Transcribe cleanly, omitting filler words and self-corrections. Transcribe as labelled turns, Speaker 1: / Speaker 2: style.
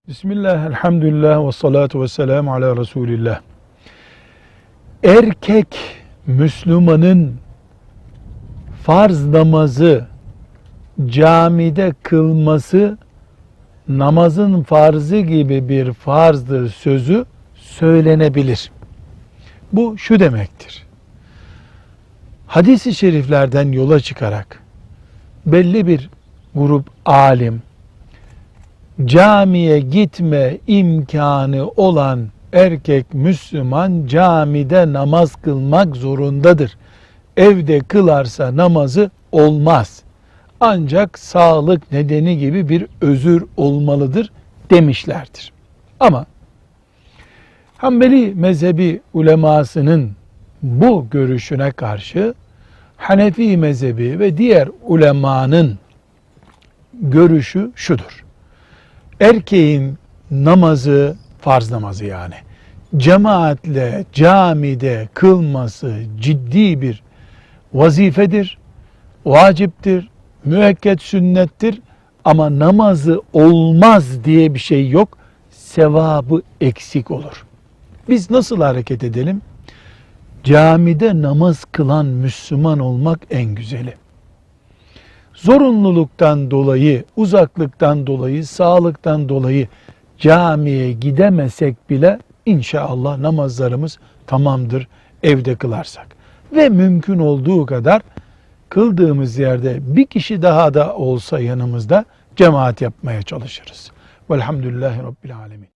Speaker 1: Bismillah, elhamdülillah ve salatu ve selamu ala Resulillah. Erkek Müslümanın farz namazı camide kılması namazın farzı gibi bir farzdır sözü söylenebilir. Bu şu demektir: hadis-i şeriflerden yola çıkarak belli bir grup alim, camiye gitme imkanı olan erkek Müslüman camide namaz kılmak zorundadır. Evde kılarsa namazı olmaz. Ancak sağlık nedeni gibi bir özür olmalıdır demişlerdir. Ama Hanbeli mezhebi ulemasının bu görüşüne karşı Hanefi mezhebi ve diğer ulemanın görüşü şudur: erkeğin namazı, farz namazı yani, cemaatle camide kılması ciddi bir vazifedir, vaciptir, müekket sünnettir. Ama namazı olmaz diye bir şey yok, sevabı eksik olur. Biz nasıl hareket edelim? Camide namaz kılan Müslüman olmak en güzeli. Zorunluluktan dolayı, uzaklıktan dolayı, sağlıktan dolayı camiye gidemesek bile inşallah namazlarımız tamamdır evde kılarsak. Ve mümkün olduğu kadar kıldığımız yerde bir kişi daha da olsa yanımızda cemaat yapmaya çalışırız. Velhamdülillahi Rabbil Alemin.